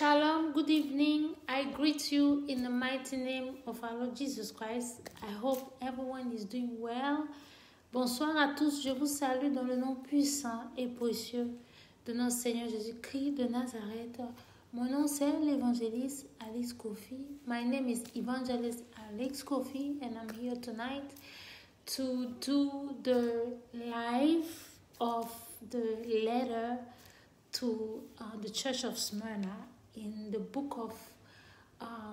Shalom, good evening. I greet you in the mighty name of our Lord Jesus Christ. I hope everyone is doing well. Bonsoir à tous, je vous salue dans le nom puissant et précieux de notre Seigneur Jésus-Christ de Nazareth. Mon nom c'est l'évangéliste Alex Kofi. My name is Evangelist Alex Kofi and I'm here tonight to do the life of the letter to the Church of Smyrna in the book of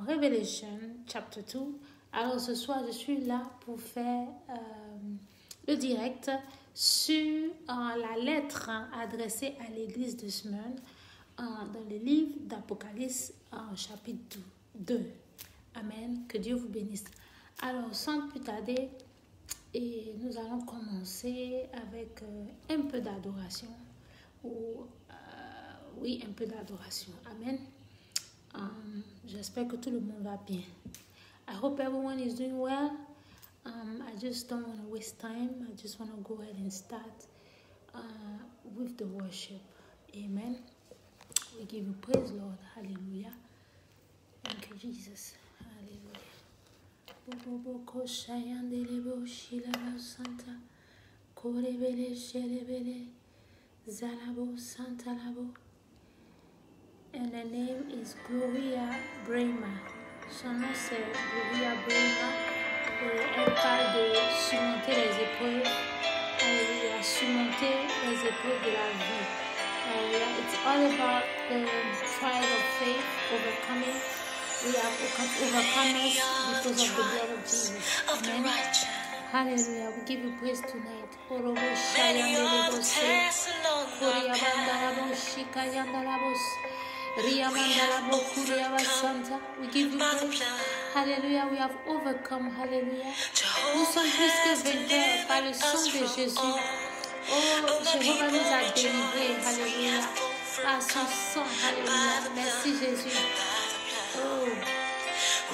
Revelation, chapter 2. Alors ce soir, je suis là pour faire le direct sur la lettre adressée à l'église de Smyrne dans le livre d'Apocalypse, chapitre 2. Amen. Que Dieu vous bénisse. Alors, sans plus tarder, et nous allons commencer avec un peu d'adoration. Oui, un peu d'adoration. Amen. J'espère que tout le monde va bien. I hope everyone is doing well. I just don't want to waste time. I just want to go ahead and start with the worship. Amen. We give you praise, Lord. Hallelujah. Thank you, Jesus. Hallelujah. And the name is Gloria Brema. Son nom c'est Gloria Brema. Et elle parle de surmonter les épreuves. Alléluia, surmonter les épreuves de la vie. Alléluia. It's all about the trial of faith, overcoming. We have overcome us because of the blood of Jesus. Amen. Hallelujah. We give you praise tonight. We give you praise. Hallelujah. We have overcome. Hallelujah. Nous sommes plus que vainqueurs par le sang de Jésus. Oh, Jéhovah nous a délivrés. Hallelujah. Par son sang. Hallelujah. Merci Jésus. Oh,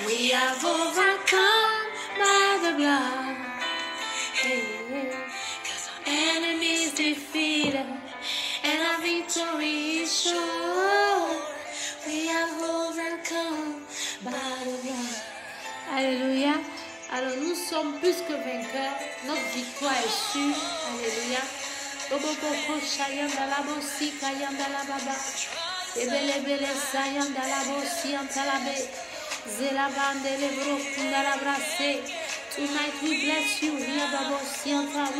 we have overcome by the blood. Hey, hey. Enemies defeated, and our victory is sure. We have overcome by the blood. Alléluia. Alors nous sommes plus que vainqueurs. Notre victoire est sûre. Alléluia. Boboko shayanda la bosi kayanda la baba. Ebele sayanda la bosi antalabe. Zelabande lebro kundala brase. Tonight we bless you. We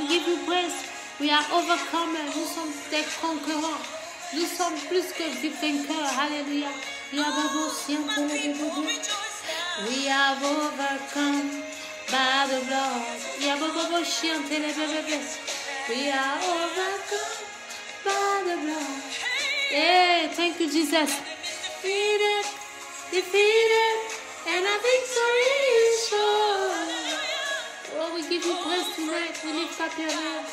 give you praise. We are overcomers. Nous sommes des conquérants. Nous sommes plus que vainqueurs. Alléluia. We have overcome by the blood. We are overcome by the blood. Hey, thank you, Jesus. Defeated, and our victory is sure. Oh, we give you praise tonight. We lift up your name.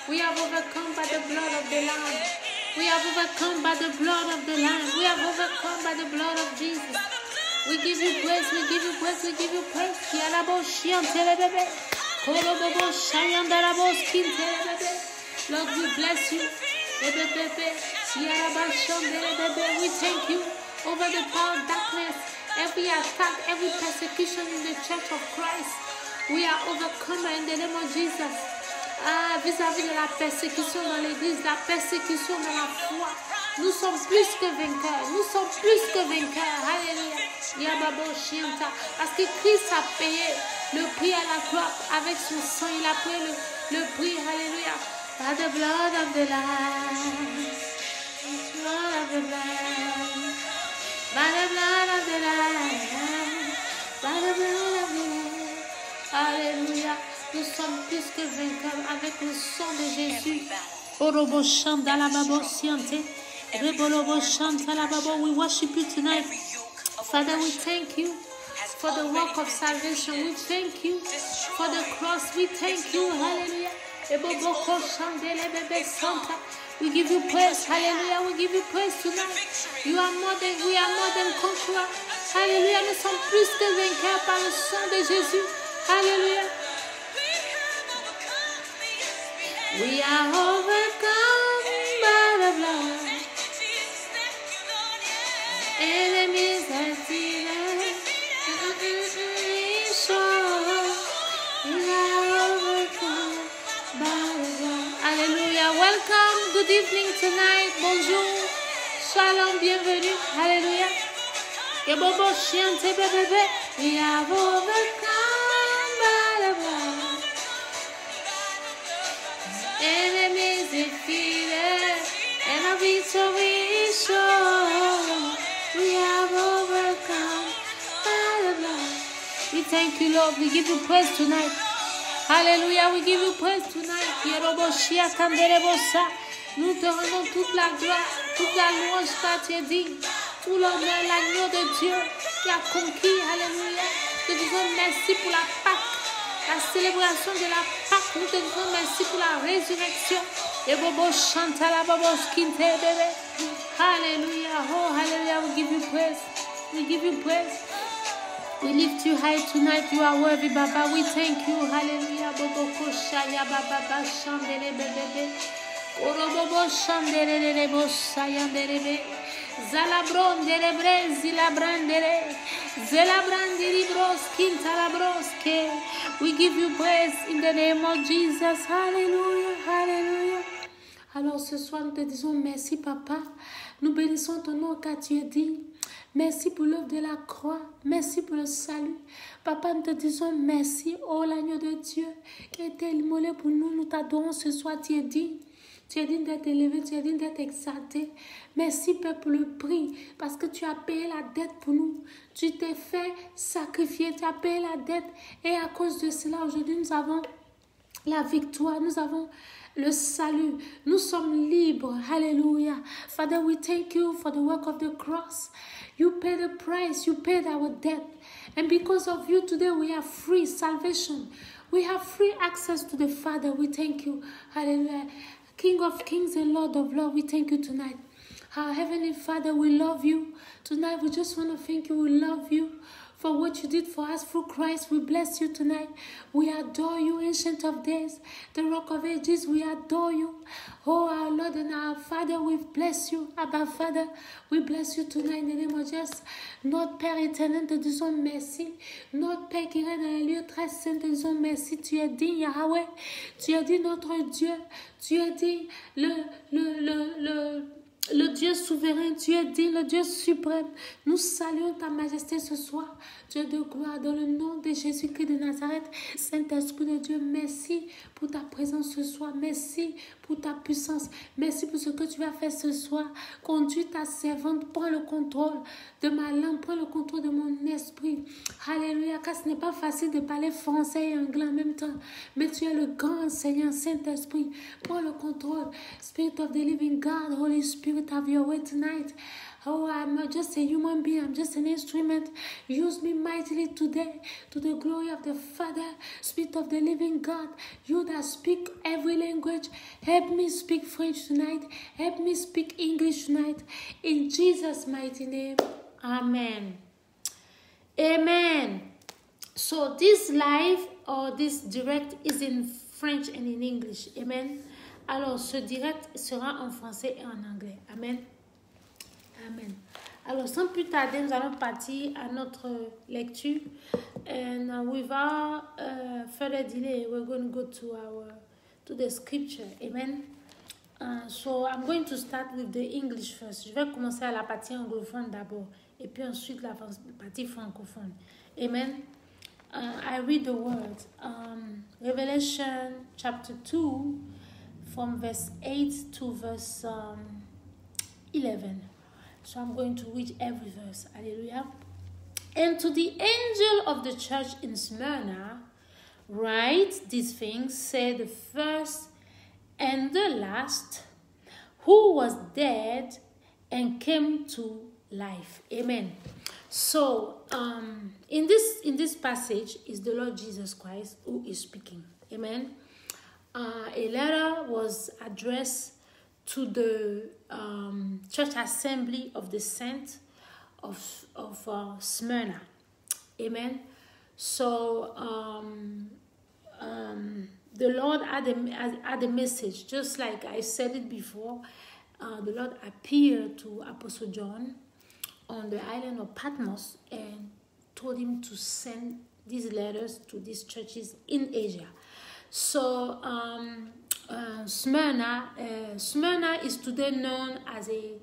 We have overcome by the blood of the Lamb. We have overcome by the blood of the Lamb. We have overcome by the blood of Jesus. We give you praise. We give you praise. We give you praise. Lord, we bless you. We thank you over the power of darkness, every attack, every persecution in the church of Christ. We are overcomer in the name of Jesus. Vis-à-vis de la persécution dans l'église, la persécution dans la foi, nous sommes plus que vainqueurs. Nous sommes plus que vainqueurs. Alléluia. Parce que Christ a payé le prix à la croix avec son sang. Il a payé le prix. Alléluia. By the blood of the Lamb. Blood of the Lamb. By the blood of the Lamb. By the blood of the Lamb. Alléluia. Nous sommes plus que vainqueurs avec le sang de Jésus. We worship you tonight. Father, we thank you for the work of salvation. We thank you for the cross. We thank you. Hallelujah. We give you praise. Hallelujah. We give you praise tonight. We are more than conquerors. Hallelujah. Nous sommes plus que vainqueurs par le sang de Jésus. Hallelujah. We are overcome by the blood. good evening tonight. Bonjour. Shalom, bienvenue. Hallelujah. We have overcome by the blood. Enemies defeated and our victory is sure. We have overcome by the blood. We thank you, Lord. We give you praise tonight. Hallelujah. We give you praise tonight. Nous te rendons toute la gloire, toute la louange car tu es digne. Tout l'honneur, l'agneau de Dieu qui a conquis. Alléluia. Nous te disons merci pour la Pâque, la célébration de la Pâque. Nous te disons merci pour la résurrection. Et Bobo chante la Bobo skinte bébé. Hallelujah. Oh, hallelujah. We give you praise. We give you praise. We lift you high tonight. You are worthy, Baba. We thank you. Hallelujah. Bobo koshaya Baba chandele bébé. Orobobo chandele bo sayandele. Zalabron derebre zilabrandere. Zelabrandiri bros kintalabroske. We give you praise in the name of Jesus. Hallelujah. Hallelujah. Alors ce soir, nous te disons merci, Papa. Nous bénissons ton nom car tu es digne. Merci pour l'œuvre de la croix. Merci pour le salut. Papa, nous te disons merci, oh l'agneau de Dieu qui a été immolé pour nous. Nous t'adorons ce soir, tu es digne. Tu es digne d'être élevé, tu es digne d'être exalté. Merci, Père, pour le prix, parce que tu as payé la dette pour nous. Tu t'es fait sacrifier, tu as payé la dette. Et à cause de cela, aujourd'hui, nous avons la victoire, nous avons le salut. Nous sommes libres. Hallelujah. Father, we thank you for the work of the cross. You paid the price. You paid our debt. And because of you today, we have free salvation. We have free access to the Father. We thank you. Hallelujah. King of kings and Lord of lords, we thank you tonight. Our Heavenly Father, we love you. Tonight, we just want to thank you. We love you for what you did for us through Christ. We bless you tonight. We adore you, Ancient of Days, the Rock of Ages. We adore you. Oh, our Lord and our Father, we bless you. Abba, Father, we bless you tonight in the name of Jesus. Notre Père éternel, te disons merci. Notre Père qui règne dans les lieux très saints, te disons merci. Tu es digne, Yahweh. Tu es digne, notre Dieu. Tu es digne, le Dieu souverain, tu es digne, le Dieu suprême. Nous saluons ta majesté ce soir. Dieu de gloire, dans le nom de Jésus-Christ de Nazareth. Saint-Esprit de Dieu, merci pour ta présence ce soir. Merci pour ta puissance. Merci pour ce que tu vas faire ce soir. Conduis ta servante, prends le contrôle de ma langue, prends le contrôle de mon esprit. Alléluia, car ce n'est pas facile de parler français et anglais en même temps. Mais tu es le grand Seigneur, Saint-Esprit. Prends le contrôle. Spirit of the living God, Holy Spirit, have your way tonight. Oh, I'm not just a human being. I'm just an instrument. Use me mightily today to the glory of the Father, Spirit of the living God. You that speak every language, help me speak French tonight. Help me speak English tonight. In Jesus' mighty name, amen. Amen. So this live or this direct is in French and in English. Amen. Alors, ce direct sera en français et en anglais. Amen. Amen. Alors, sans plus tarder, nous allons partir à notre lecture. And without further delay, we're going to go to the scripture. Amen. So, I'm going to start with the English first. Je vais commencer à la partie anglophone d'abord. Et puis ensuite, la partie francophone. Amen. I read the words. Revelation chapter 2, from verse 8 to verse 11. So I'm going to read every verse. Hallelujah. And to the angel of the church in Smyrna, write these things, say the first and the last, who was dead and came to life. Amen. So in this passage is the Lord Jesus Christ who is speaking. Amen. A letter was addressed to the church assembly of the saints of Smyrna. Amen. So the Lord had a message, just like I said it before. The Lord appeared to Apostle John on the island of Patmos and told him to send these letters to these churches in Asia. So Smyrna. Smyrna is today known as a,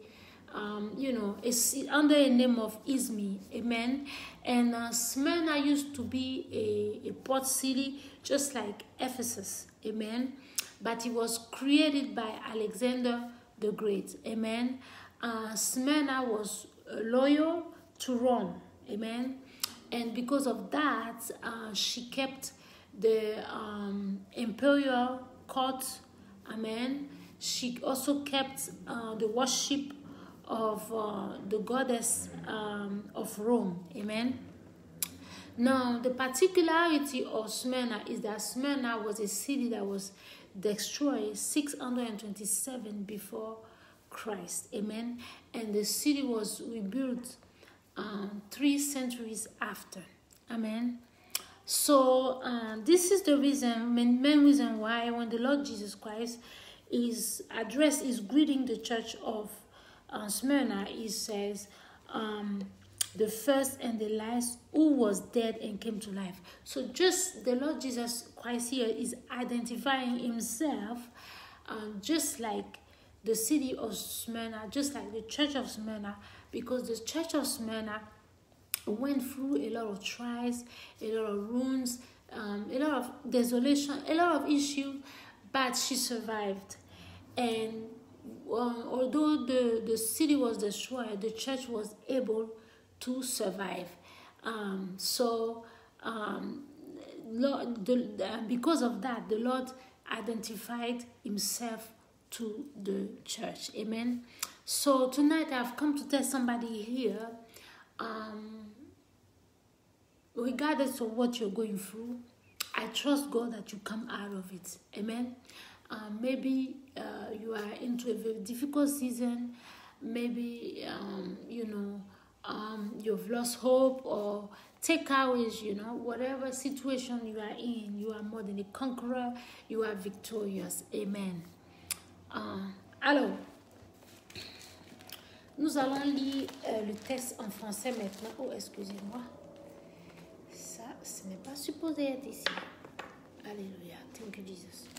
it's under a name of Izmir. Amen. And Smyrna used to be a port city, just like Ephesus. Amen. But it was created by Alexander the Great. Amen. Smyrna was loyal to Rome. Amen. And because of that, she kept the imperial court. Amen. She also kept the worship of the goddess of Rome. Amen. Now, the particularity of Smyrna is that Smyrna was a city that was destroyed 627 before Christ. Amen. And the city was rebuilt 3 centuries after. Amen. So this is the main reason why when the Lord Jesus Christ is greeting the church of Smyrna, he says, the first and the last, who was dead and came to life. So just the Lord Jesus Christ here is identifying himself just like the city of Smyrna, just like the church of Smyrna, because the church of Smyrna went through a lot of trials, a lot of ruins, a lot of desolation, a lot of issues, but she survived. And although the city was destroyed, the church was able to survive. Because of that, the Lord identified himself to the church. Amen. So tonight I've come to tell somebody here, regardless of what you're going through, I trust God that you come out of it. Amen. Maybe you are into a very difficult season. Maybe you've lost hope, or take courage. Whatever situation you are in, you are more than a conqueror. You are victorious. Amen. Alors, nous allons lire le texte en français maintenant. Oh, excusez-moi. Ça, ce n'est pas supposé être ici. Alléluia. Thank you, Jesus.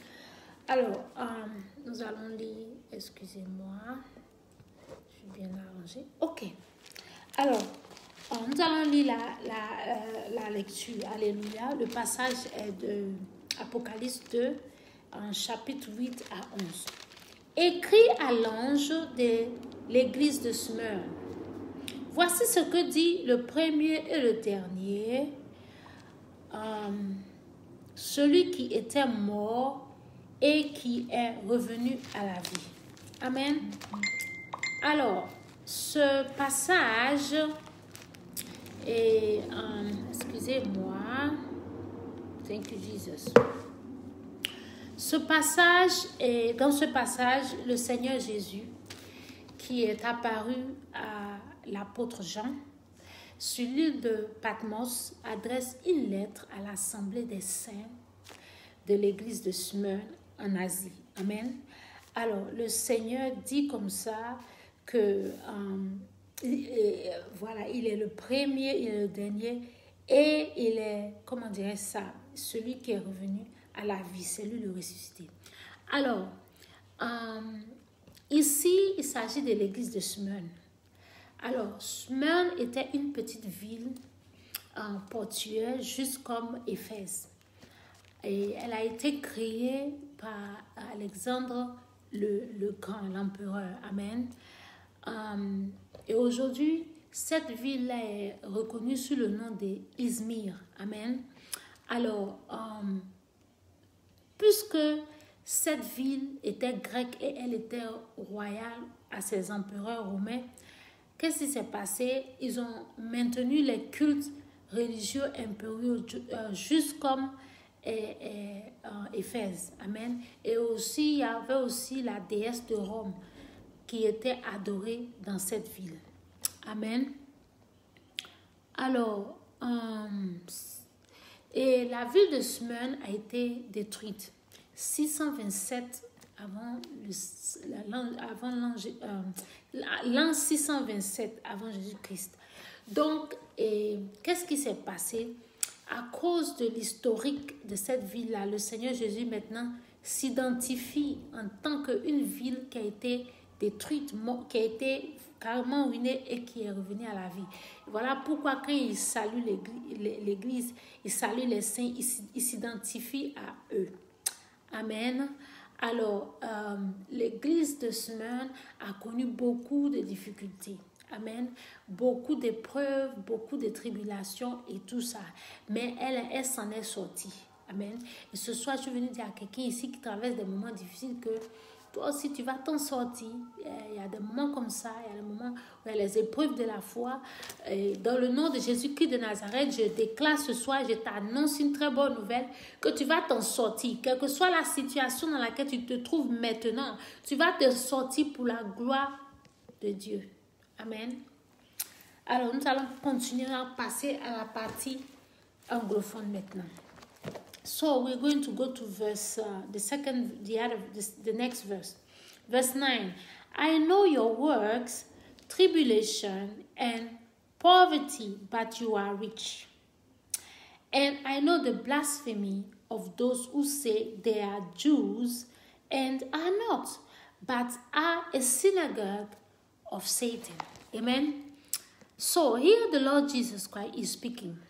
Alors, nous allons lire, excusez-moi. Je suis bien arrangée. Ok. Alors, nous allons lire la lecture. Alléluia. Le passage est de Apocalypse 2, chapitre 8 à 11. Écrit à l'ange de l'église de Smyrne. Voici ce que dit le premier et le dernier, celui qui était mort et qui est revenu à la vie. Amen. Alors, ce passage est, excusez-moi, thank you Jesus. Dans ce passage, le Seigneur Jésus, qui est apparu à l'apôtre Jean, sur l'île de Patmos, adresse une lettre à l'assemblée des saints de l'église de Smyrne en Asie. Amen. Alors, le Seigneur dit comme ça que, voilà, il est le premier, il est le dernier, et il est, comment dirais-je ça, celui qui est revenu à la vie, c'est lui le ressuscité. Alors, ici, il s'agit de l'église de Smyrne. Alors, Smyrne était une petite ville portuaire, juste comme Éphèse. Et elle a été créée par Alexandre le Grand, l'empereur. Amen. Et aujourd'hui, cette ville-là est reconnue sous le nom d'Izmir. Amen. Alors, puisque cette ville était grecque et elle était royale à ses empereurs romains, qu'est-ce qui s'est passé? Ils ont maintenu les cultes religieux impériaux juste comme Éphèse. Amen. Et aussi, il y avait aussi la déesse de Rome qui était adorée dans cette ville. Amen. Alors, et la ville de Smyrne a été détruite 627 l'an 627 avant Jésus-Christ. Donc, qu'est-ce qui s'est passé? À cause de l'historique de cette ville-là, le Seigneur Jésus maintenant s'identifie en tant qu'une ville qui a été détruite, qui a été carrément ruinée et qui est revenue à la vie. Voilà pourquoi quand il salue l'Église, il salue les saints, il s'identifie à eux. Amen. Alors, l'Église de Smyrne a connu beaucoup de difficultés. Amen. Beaucoup d'épreuves, beaucoup de tribulations et tout ça. Mais elle s'en est sortie. Amen. Et ce soir, je suis venue dire à quelqu'un ici qui traverse des moments difficiles que toi aussi, tu vas t'en sortir. Il y a des moments comme ça, il y a des moments où il y a les épreuves de la foi. Et dans le nom de Jésus-Christ de Nazareth, je déclare ce soir, je t'annonce une très bonne nouvelle, que tu vas t'en sortir. Quelle que soit la situation dans laquelle tu te trouves maintenant, tu vas te sortir pour la gloire de Dieu. Amen. Alors, nous allons continuer à passer à la partie anglophone maintenant. So we're going to go to verse, the next verse. Verse 9. I know your works, tribulation, and poverty, but you are rich. And I know the blasphemy of those who say they are Jews and are not, but are a synagogue of Satan. Amen. So here the Lord Jesus Christ is speaking.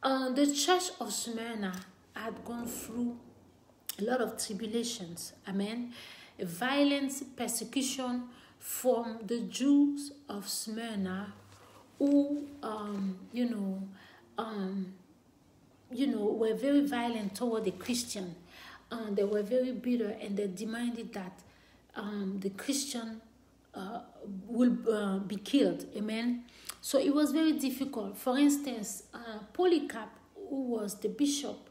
The church of Smyrna had gone through a lot of tribulations. Amen. A violent persecution from the Jews of Smyrna who, were very violent toward the Christian. They were very bitter and they demanded that the Christian will be killed. Amen. So it was very difficult. For instance, Polycarp, who was the bishop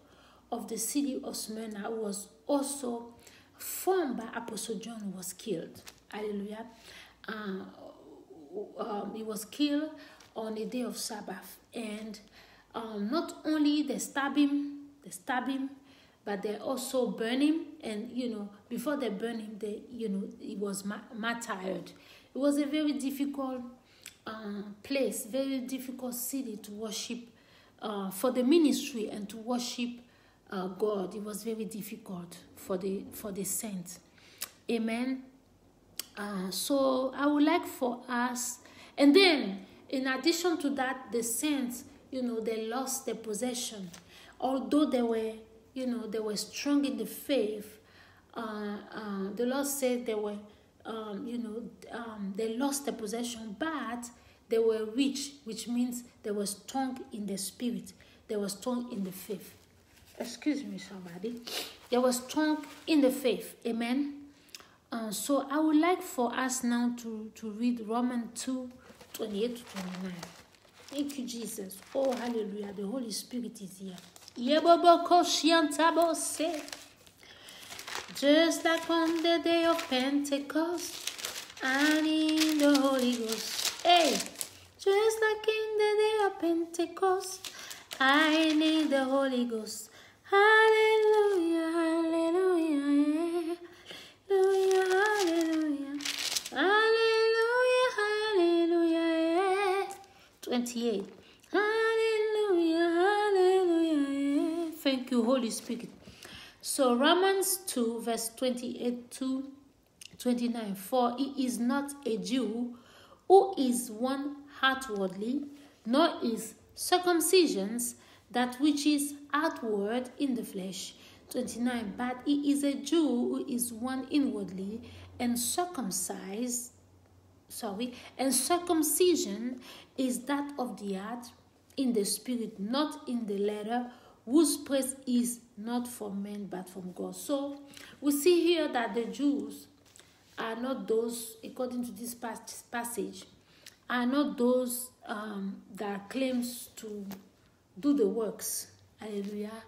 of the city of Smyrna, who was also formed by Apostle John, was killed. Hallelujah. He was killed on a day of Sabbath. And not only they stab him, but they also burn him. And, before they burn him, he was martyred. It was a very difficult place, very difficult city to worship for the ministry and to worship God. It was very difficult for the saints. Amen. So I would like for us, and then in addition to that, the saints, they lost their possession, although they were strong in the faith. The Lord said they were. They lost their possession, but they were rich, which means they were strong in the spirit. They were strong in the faith. Excuse me, somebody. They were strong in the faith. Amen. So I would like for us now to read Romans 2, 28 to 29. Thank you, Jesus. Oh, hallelujah. The Holy Spirit is here. Just like on the day of Pentecost, I need the Holy Ghost. Hey, just like in the day of Pentecost, I need the Holy Ghost. Hallelujah, hallelujah, hallelujah, hallelujah, hallelujah. 28. Hallelujah, hallelujah. Thank you, Holy Spirit. So Romans 2 verse 28 to 29. For he is not a Jew who is one outwardly, nor is circumcision that which is outward in the flesh. 29. But he is a Jew who is one inwardly, and circumcision is that of the heart in the spirit, not in the letter, whose praise is not from men but from God. So we see here that the Jews are not those, according to this passage, are not those that claims to do the works, hallelujah,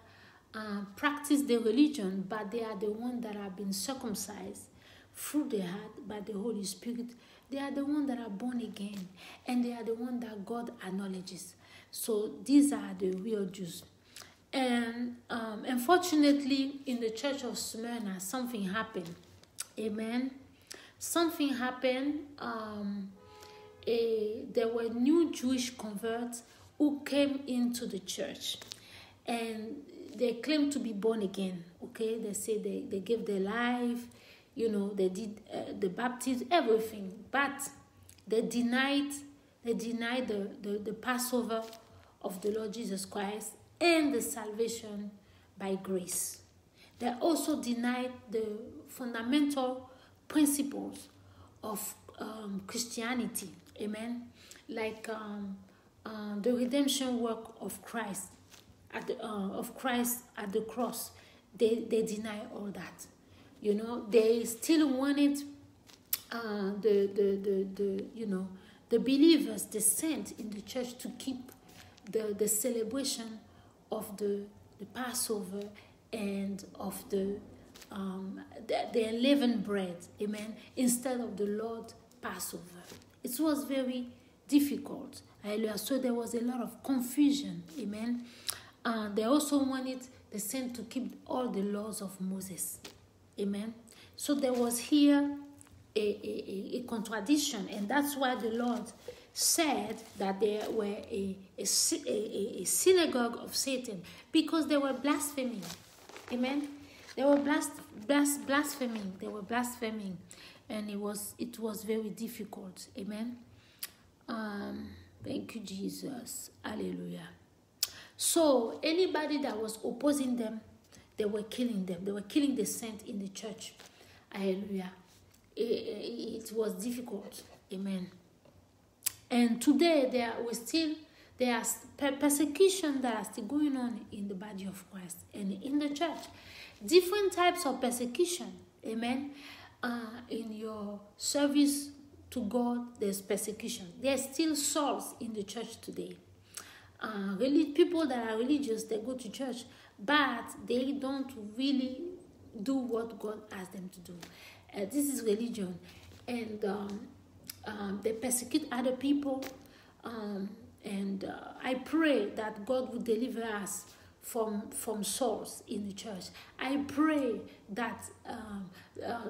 practice the religion, but they are the ones that have been circumcised through the heart by the Holy Spirit. They are the ones that are born again, and they are the ones that God acknowledges. So these are the real Jews. And unfortunately, in the church of Smyrna, something happened. Amen. Something happened. There were new Jewish converts who came into the church. And they claim to be born again. Okay, they say they gave their life, you know, they did the baptism, everything, but they denied the Passover of the Lord Jesus Christ and the salvation by grace. They also denied the fundamental principles of Christianity, amen, like the redemption work of Christ at the cross. They deny all that, you know. They still wanted the believers, the saints in the church, to keep the celebration of the Passover and of the unleavened bread, amen, instead of the Lord Passover. It was very difficult, hallelujah. So there was a lot of confusion, amen. They also wanted the saints to keep all the laws of Moses, amen. So there was here a contradiction, and that's why the Lord said that they were a synagogue of Satan, because they were blaspheming, amen. They were blaspheming. They were blaspheming, and it was very difficult, amen. Thank you, Jesus, hallelujah. So anybody that was opposing them, they were killing them. They were killing the saints in the church, hallelujah. It was difficult, amen. And today there are persecution that are still going on in the body of Christ and in the church. Different types of persecution, amen. In your service to God, there's persecution. There's still souls in the church today. Really, people that are religious, they go to church, but they don't really do what God asked them to do. This is religion, and they persecute other people. And I pray that God will deliver us from souls in the church. I pray that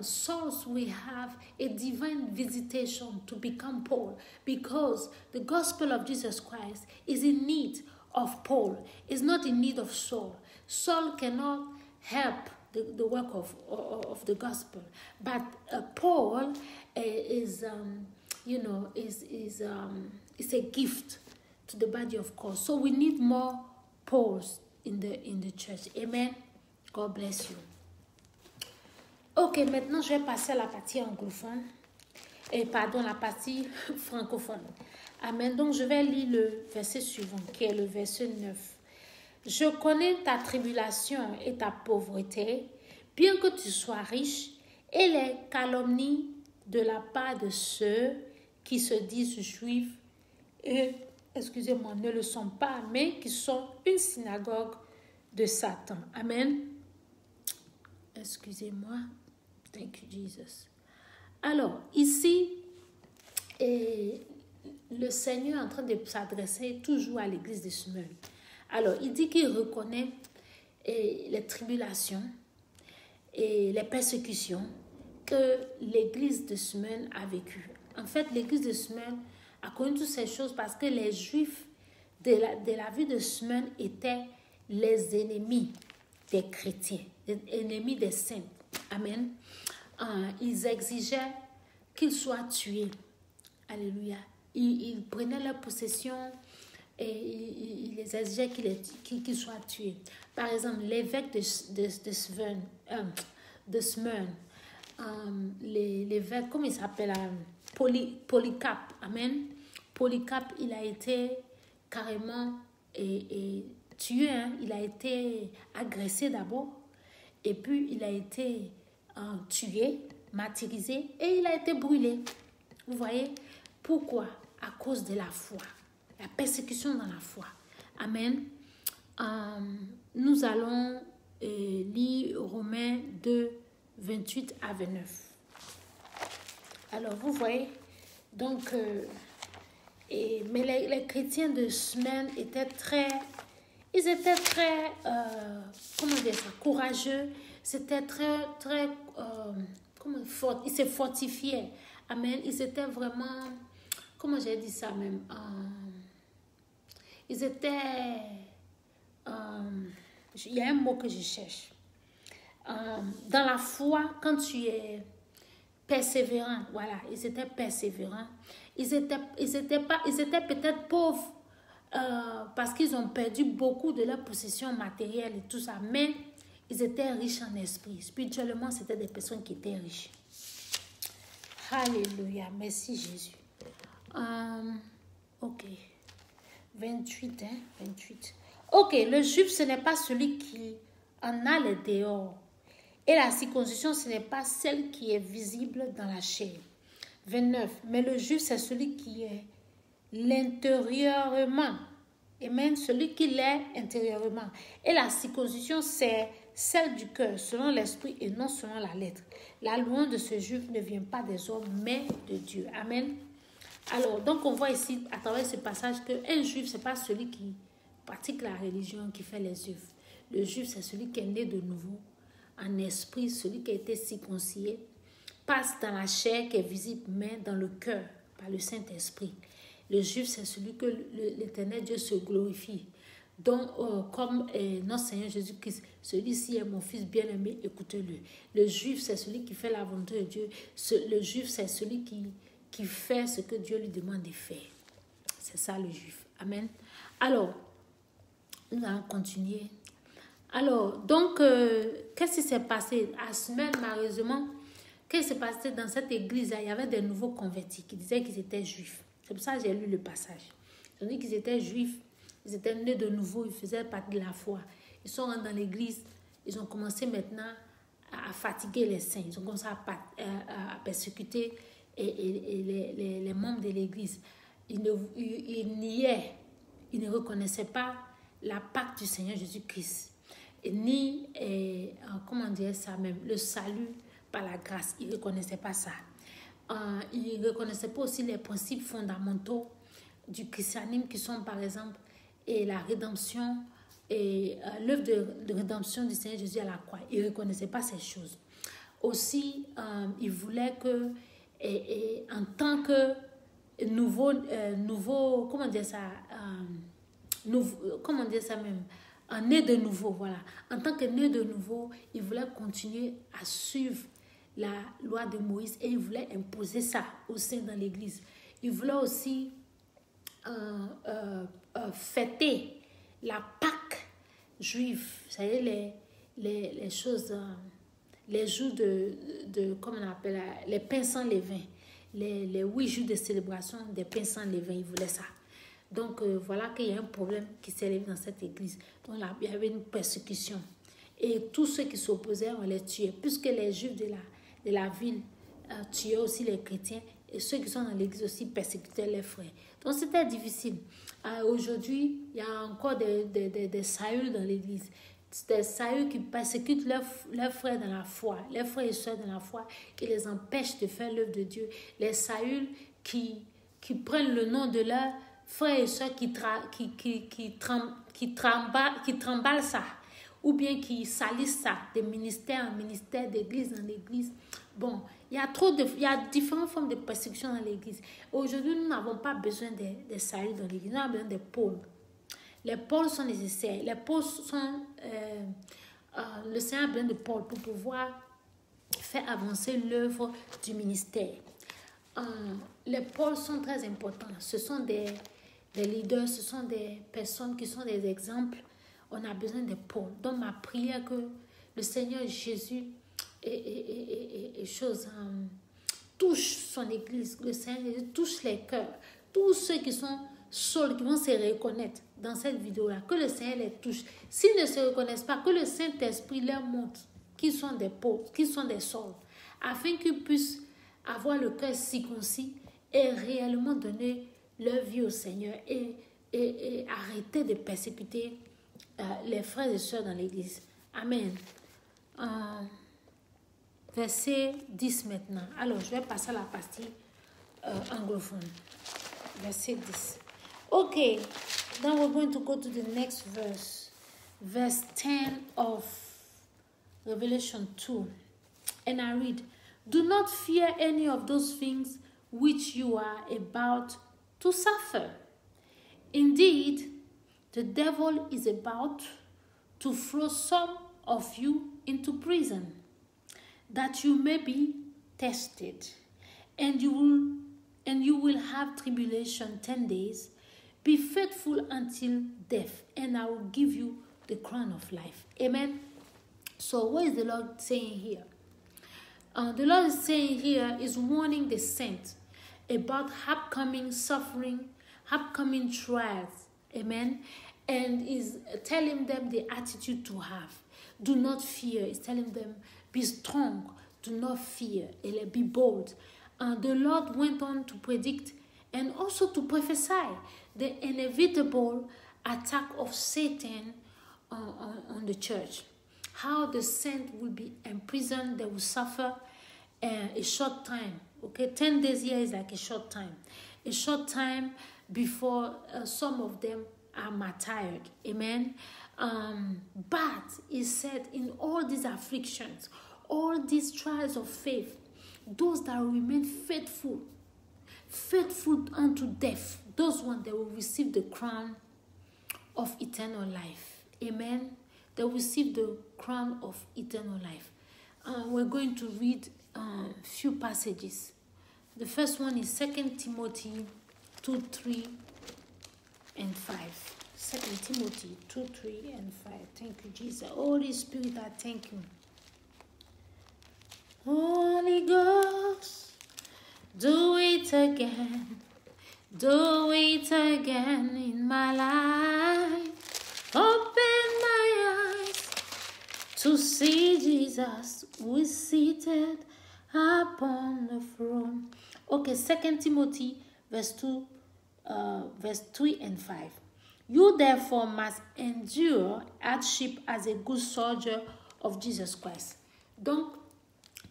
souls will have a divine visitation to become Paul, because the gospel of Jesus Christ is in need of Paul. It's not in need of Saul. Saul cannot help the work of the gospel, but Paul is a gift to the body of Christ. So we need more Pauls in the church. Amen. God bless you. Ok, maintenant je vais passer à la partie anglophone. La partie francophone. Amen. Donc je vais lire le verset suivant, qui est le verset 9. Je connais ta tribulation et ta pauvreté, bien que tu sois riche, et les calomnies de la part de ceux qui se disent juifs et, excusez-moi, ne le sont pas, mais qui sont une synagogue de Satan. Amen. Excusez-moi. Thank you, Jesus. Alors, ici, le Seigneur est en train de s'adresser toujours à l'église de Smyrne. Alors, il dit qu'il reconnaît les tribulations et les persécutions que l'église de Smyrne a vécues. En fait, l'église de Smyrne a connu toutes ces choses parce que les Juifs de la ville de Smyrne étaient les ennemis des chrétiens, les ennemis des saints. Amen. Ils exigeaient qu'ils soient tués. Alléluia. Ils prenaient leur possession et ils les exigeaient qu'ils soient tués. Par exemple, l'évêque de Smyrne, l'évêque, comment il s'appelle, Polycarpe. Amen. Polycarpe, il a été carrément tué. Hein. Il a été agressé d'abord. Et puis, il a été tué, martyrisé. Et il a été brûlé. Vous voyez? Pourquoi? À cause de la foi. La persécution dans la foi. Amen. Nous allons lire Romains 2, 28 à 29. Alors, vous voyez, donc, mais les chrétiens de Smyrne étaient très, comment dire ça, courageux. C'était très, ils se fortifiaient. Amen. Ils étaient vraiment, comment j'ai dit ça même, ils étaient, Il y a un mot que je cherche. Dans la foi, quand tu es persévérant, voilà, ils étaient persévérants. Ils étaient peut-être pauvres parce qu'ils ont perdu beaucoup de leurs possessions matérielles et tout ça, mais ils étaient riches en esprit. Spirituellement, c'était des personnes qui étaient riches. Alléluia, merci Jésus. Ok, 28, 28. Ok, le juif, ce n'est pas celui qui en a les dehors. Et la circoncision, ce n'est pas celle qui est visible dans la chair. 29. Mais le juif, c'est celui qui est l'intérieurement. Amen. Celui qui l'est intérieurement. Et la circoncision, c'est celle du cœur, selon l'esprit et non selon la lettre. La louange de ce juif ne vient pas des hommes, mais de Dieu. Amen. Alors, donc on voit ici, à travers ce passage, qu'un juif, ce n'est pas celui qui pratique la religion, qui fait les œuvres. Le juif, c'est celui qui est né de nouveau, en esprit, celui qui a été circoncisé, passe dans la chair qui est visible, mais dans le cœur, par le Saint-Esprit. Le juif, c'est celui que l'Éternel Dieu se glorifie. Donc, comme notre Seigneur Jésus-Christ, celui-ci est mon fils bien-aimé, écoutez-le. Le juif, c'est celui qui fait la volonté de Dieu. Le juif, c'est celui qui fait ce que Dieu lui demande de faire. C'est ça le juif. Amen. Alors, nous allons continuer. Alors, donc, qu'est-ce qui s'est passé? À ce semaine, malheureusement, qu'est-ce qui s'est passé dans cette église-là? Il y avait des nouveaux convertis qui disaient qu'ils étaient juifs. C'est pour ça que j'ai lu le passage. Ils ont dit qu'ils étaient juifs, ils étaient nés de nouveau, ils faisaient partie de la foi. Ils sont rentrés dans l'église, ils ont commencé maintenant à fatiguer les saints. Ils ont commencé à persécuter les membres de l'église. Ils niaient, ils ne reconnaissaient pas la Pâque du Seigneur Jésus-Christ. Ni, comment dire ça même, le salut par la grâce. Ils ne reconnaissaient pas ça. Ils ne reconnaissaient pas aussi les principes fondamentaux du christianisme qui sont par exemple la rédemption et l'œuvre de rédemption du Seigneur Jésus à la croix. Ils ne reconnaissaient pas ces choses. Aussi, ils voulaient que, en tant que nouveau, comment dire ça, comment dire ça même, un né de nouveau, voilà. En tant que né de nouveau, ils voulaient continuer à suivre la loi de Moïse et ils voulaient imposer ça au sein de l'église. Ils voulaient aussi fêter la Pâque juive, vous savez, les choses, les jours de comment on appelle, les pains sans levain, les 8 jours de célébration des pains sans levain, ils voulaient ça. Donc voilà qu'il y a un problème qui s'est élevé dans cette église. Donc là, il y avait une persécution. Et tous ceux qui s'opposaient, on les tuait, puisque les juifs de la ville tuaient aussi les chrétiens, et ceux qui sont dans l'église aussi persécutaient les frères. Donc c'était difficile. Aujourd'hui, il y a encore des Saül dans l'église. Des Saül qui persécutent leurs frères dans la foi, leurs frères et soeurs dans la foi, qui les empêchent de faire l'œuvre de Dieu. Les Saül qui prennent le nom de leurs frères et soeurs qui tremballent ça, ou bien qui salissent ça, de ministère en ministère, d'église en église. Bon, il y a différentes formes de persécution dans l'église. Aujourd'hui, nous n'avons pas besoin des saluts dans l'église, nous avons besoin des pôles. Les pôles sont nécessaires. Les pôles sont... le Seigneur a besoin de pôles pour pouvoir faire avancer l'œuvre du ministère. Les pôles sont très importants. Ce sont des leaders, ce sont des personnes qui sont des exemples. On a besoin des pôles. Donc ma prière que le Seigneur Jésus touche son église, le Seigneur Jésus touche les cœurs. Tous ceux qui sont sauls, qui vont se reconnaître dans cette vidéo-là, que le Seigneur les touche. S'ils ne se reconnaissent pas, que le Saint-Esprit leur montre qu'ils sont des pauvres, qu'ils sont des sauls, afin qu'ils puissent avoir le cœur circoncis et réellement donner leur vie au Seigneur et arrêter de persécuter les frères et sœurs dans l'église. Amen. Verset 10 maintenant. Alors, je vais passer à la partie anglophone. Verset 10. Okay, now we're going to go to the next verse. Verse 10 of Revelation 2. And I read, "Do not fear any of those things which you are about to suffer. Indeed, the devil is about to throw some of you into prison, that you may be tested, and you will have tribulation 10 days. Be faithful until death, and I will give you the crown of life. Amen. So what is the Lord saying here? The Lord is saying here is warning the saints about upcoming suffering, upcoming trials. Amen. And is telling them the attitude to have. Do not fear. He's telling them, be strong. Do not fear. Be bold. The Lord went on to predict and also to prophesy the inevitable attack of Satan on the church. How the saint will be imprisoned, they will suffer a short time. Okay, 10 days here is like a short time. A short time before some of them are martyred. Amen. But he said, in all these afflictions, all these trials of faith, those that remain faithful unto death, those ones, they will receive the crown of eternal life. Amen. They will receive the crown of eternal life. We're going to read a few passages. The first one is 2 Timothy 2, 3 and 5. 2 Timothy 2, 3 and 5. Thank you, Jesus. Holy Spirit, I thank you. Holy Ghost, do it again. Do it again in my life. Open my eyes to see Jesus who is seated upon the throne. Okay, 2 Timothy verse 2, verse 3 and 5. You therefore must endure hardship as a good soldier of Jesus Christ. Donc,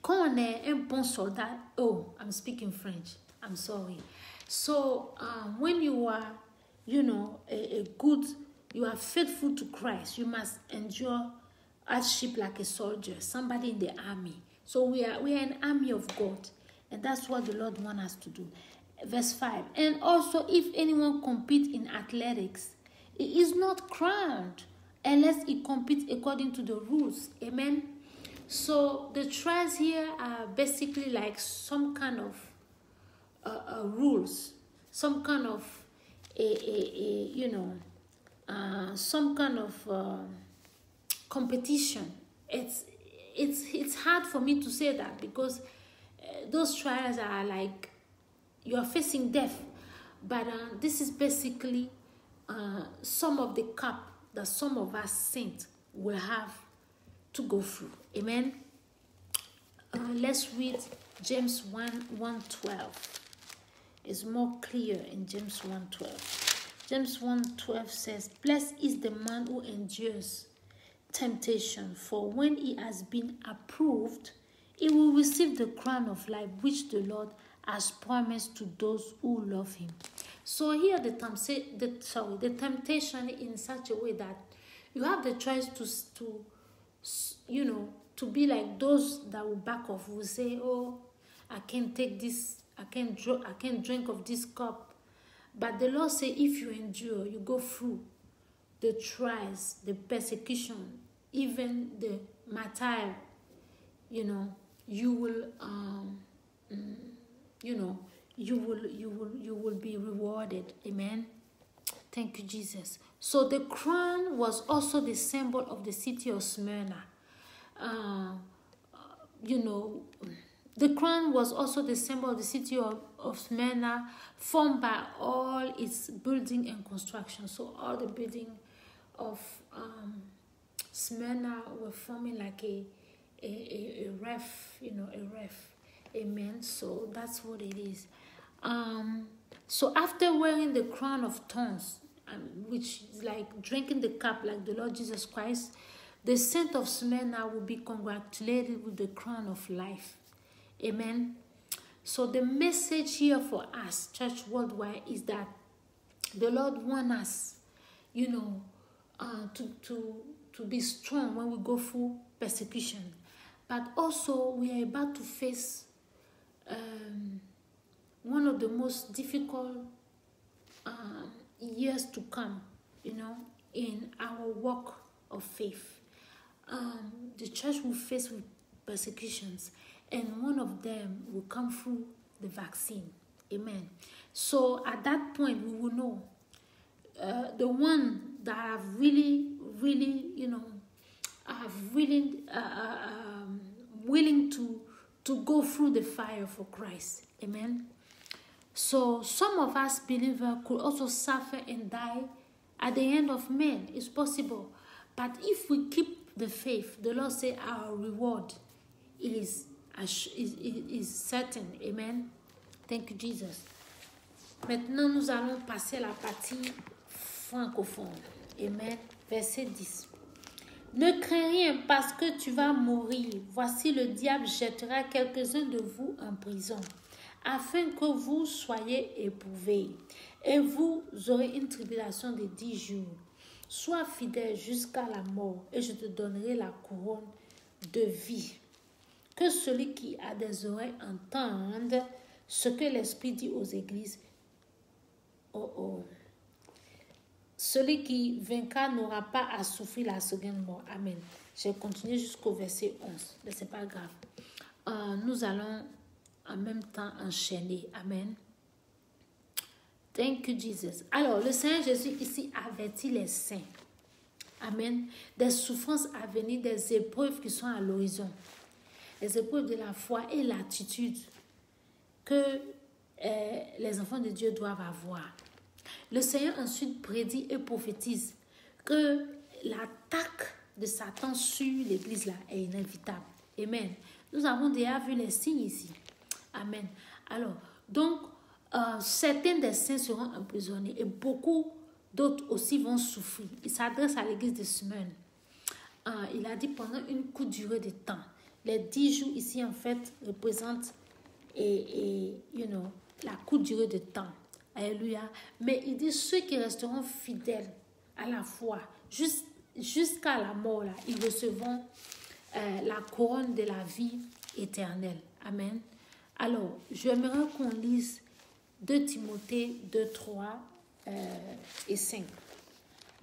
quand on est un bon soldat, oh, I'm speaking French, I'm sorry. So, when you are, a good, you are faithful to Christ, you must endure hardship like a soldier, somebody in the army. So we are an army of God, and that's what the Lord wants us to do. Verse 5. And also, if anyone competes in athletics, he is not crowned unless he competes according to the rules. Amen. So the trials here are basically like some kind of rules, some kind of some kind of competition. It's hard for me to say that because those trials are like you are facing death, but this is basically some of the cup that some of us saints will have to go through. Amen. Let's read James 1:12. It's more clear in James 1:12. James 1:12 says, blessed is the man who endures temptation, for when he has been approved, he will receive the crown of life which the Lord has promised to those who love him. So here the temptation in such a way that you have the choice to be like those that will back off, will say, oh, I can't take this, I can't drink of this cup. But the Lord say, if you endure, you go through the trials, the persecution, even the martyr, you will be rewarded. Amen. Thank you, Jesus. So the crown was also the symbol of the city of Smyrna. The crown was also the symbol of the city of Smyrna, formed by all its building and construction. So all the building of Smyrna were forming like a ref, a ref. Amen. So that's what it is. So after wearing the crown of thorns, which is like drinking the cup like the Lord Jesus Christ, the saint of Smyrna will be congratulated with the crown of life. Amen. So the message here for us, church worldwide, is that the Lord wants us, to be strong when we go through persecution. But also we are about to face one of the most difficult years to come, in our walk of faith. The church will face with persecutions, and one of them will come through the vaccine. Amen. So at that point, we will know the one that have really, willing to go through the fire for Christ. Amen. So some of us believers could also suffer and die at the end of men. It's possible. But if we keep the faith, the Lord said our reward is certain. Amen. Thank you, Jesus. Maintenant, nous allons passer à la partie francophone. Amen. Verset 10. Ne crains rien parce que tu vas mourir. Voici le diable jettera quelques-uns de vous en prison, afin que vous soyez éprouvés. Et vous aurez une tribulation de 10 jours. Sois fidèle jusqu'à la mort, et je te donnerai la couronne de vie. Que celui qui a des oreilles entende ce que l'Esprit dit aux églises. Celui qui vaincra n'aura pas à souffrir la seconde mort. Amen. J'ai continué jusqu'au verset 11. Mais ce n'est pas grave. Nous allons en même temps enchaîner. Amen. Thank you, Jesus. Alors, le Seigneur Jésus ici avertit les saints. Amen. Des souffrances à venir, des épreuves qui sont à l'horizon. Les épreuves de la foi et l'attitude que les enfants de Dieu doivent avoir. Le Seigneur ensuite prédit et prophétise que l'attaque de Satan sur l'église là est inévitable. Amen. Nous avons déjà vu les signes ici. Amen. Alors, donc, certains des saints seront emprisonnés et beaucoup d'autres aussi vont souffrir. Il s'adresse à l'église de Smyrne. Il a dit pendant une courte durée de temps. Les 10 jours ici, en fait, représentent la courte durée de temps. Alléluia. Mais il dit ceux qui resteront fidèles à la foi jusqu'à la mort, là, ils recevront la couronne de la vie éternelle. Amen. Alors, j'aimerais qu'on lise 2 Timothée 2, 3 et 5.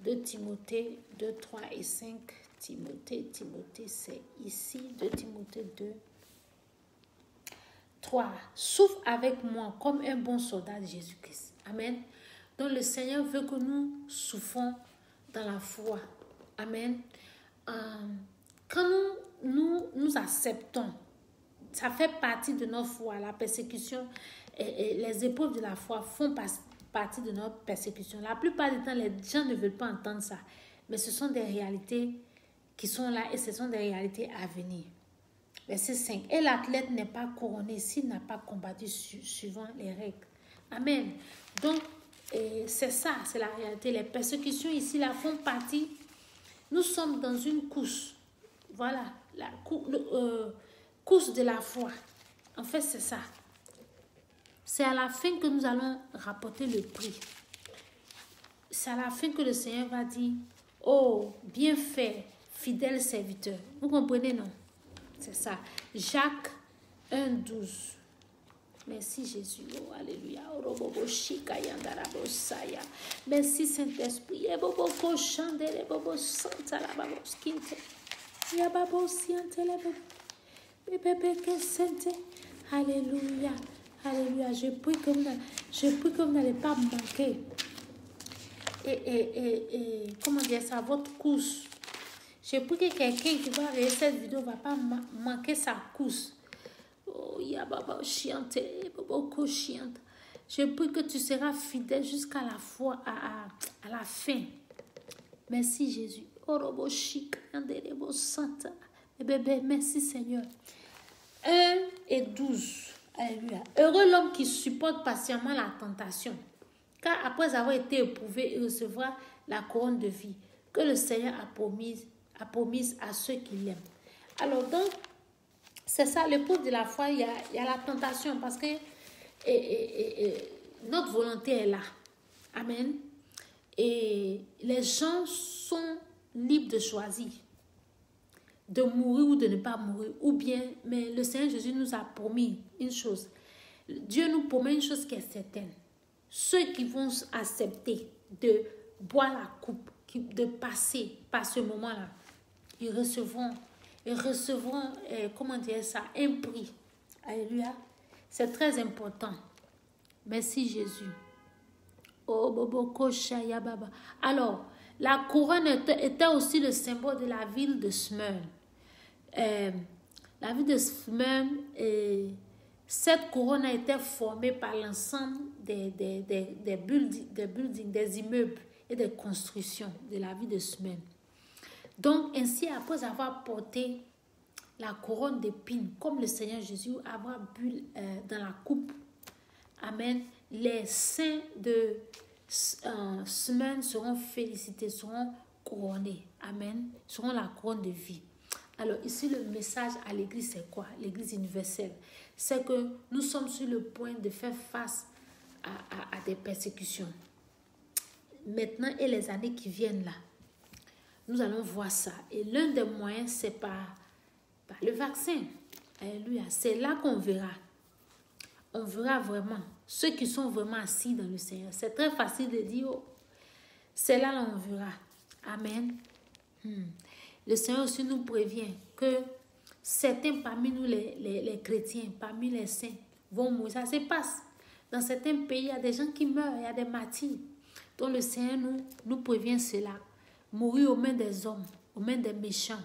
2 Timothée 2, 3 et 5. Timothée, c'est ici. 2 Timothée 2, 3. Souffre avec moi comme un bon soldat de Jésus-Christ. Amen. Donc le Seigneur veut que nous souffrons dans la foi. Amen. Quand nous acceptons, ça fait partie de notre foi. La persécution et les épreuves de la foi font partie de notre persécution. La plupart du temps, les gens ne veulent pas entendre ça. Mais ce sont des réalités qui sont là et ce sont des réalités à venir. Verset 5. Et l'athlète n'est pas couronné s'il n'a pas combattu suivant les règles. Amen. Donc, c'est ça, c'est la réalité. Les persécutions ici, là, font partie. Nous sommes dans une course. Voilà, la course de la foi. En fait, c'est ça. C'est à la fin que nous allons rapporter le prix. C'est à la fin que le Seigneur va dire, oh, bien fait, fidèle serviteur. Vous comprenez, non? C'est ça. Jacques 1, 12. Merci Jésus. Oh, alléluia. Merci Saint-Esprit. Alléluia. Alléluia. Je prie que vous n'allez pas manquer. Comment dire ça? Votre course. Je prie que quelqu'un qui va regarder cette vidéo ne va pas manquer sa course. Oh, baba chiante, baba chiante. Je prie que tu seras fidèle jusqu'à la foi, à la fin. Merci Jésus. Merci Seigneur. 1 et 12. Alléluia. Heureux l'homme qui supporte patiemment la tentation, car après avoir été éprouvé, il recevra la couronne de vie que le Seigneur a promise à ceux qui l'aiment. Alors donc, c'est ça, l'épreuve de la foi, il y a la tentation parce que notre volonté est là. Amen. Et les gens sont libres de choisir de mourir ou de ne pas mourir, ou bien, mais le Seigneur Jésus nous a promis une chose. Dieu nous promet une chose qui est certaine. Ceux qui vont accepter de boire la coupe de passer par ce moment-là. Ils recevront, comment dire ça, un prix. Alléluia. C'est très important. Merci Jésus. Oh, Bobo, Shaya Baba. Alors, la couronne était aussi le symbole de la ville de Smyrne. La ville de Smyrne, cette couronne a été formée par l'ensemble des buildings, des immeubles et des constructions de la ville de Smyrne. Donc, ainsi, après avoir porté la couronne d'épines, comme le Seigneur Jésus avoir bu dans la coupe, amen, les saints de Smyrne seront félicités, seront couronnés, amen, seront la couronne de vie. Alors ici, le message à l'église, c'est quoi? L'église universelle, c'est que nous sommes sur le point de faire face à des persécutions. Maintenant et les années qui viennent là, nous allons voir ça. Et l'un des moyens, c'est par le vaccin. Alléluia. C'est là qu'on verra. On verra vraiment ceux qui sont vraiment assis dans le Seigneur. C'est très facile de dire, oh, c'est là on verra. Amen. Le Seigneur aussi nous prévient que certains parmi nous, les chrétiens, parmi les saints, vont mourir. Ça se passe. Dans certains pays, il y a des gens qui meurent, il y a des martyrs. Donc le Seigneur nous prévient cela. Mourir aux mains des hommes, aux mains des méchants.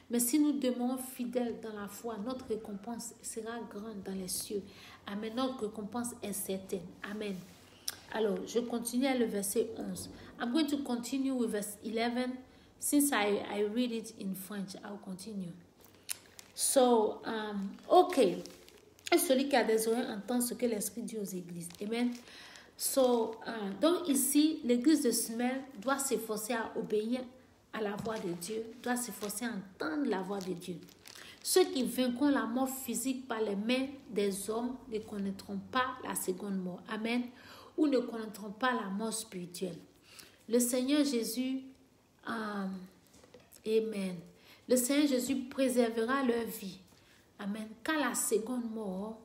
Mais si nous demeurons fidèles dans la foi, notre récompense sera grande dans les cieux. Amen. Notre récompense est certaine. Amen. Alors, je continue à le verset 11. I'm going to continue with verse 11. Since I read it in French, I'll continue. So, OK. Et celui qui a des oreilles entend ce que l'Esprit dit aux églises. Amen. So, donc ici, l'église de Smyrne doit s'efforcer à obéir à la voix de Dieu, doit s'efforcer à entendre la voix de Dieu. Ceux qui vaincront la mort physique par les mains des hommes ne connaîtront pas la seconde mort. Amen. Ou ne connaîtront pas la mort spirituelle. Le Seigneur Jésus, Amen. Le Seigneur Jésus préservera leur vie. Amen. Car la seconde mort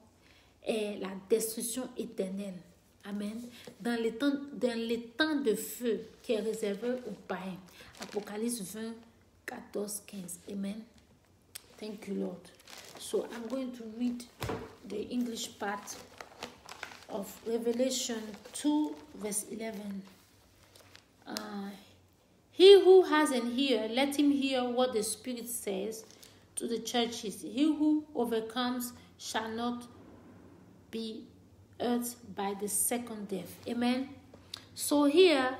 est la destruction éternelle. Amen. Dans les temps de feu qui est réservé aux païens. Apocalypse 20, 14, 15. Amen. Thank you, Lord. So I'm going to read the English part of Revelation 2, verse 11. He who has an ear, let him hear what the Spirit says to the churches. He who overcomes shall not be hurt by the second death. Amen. So here,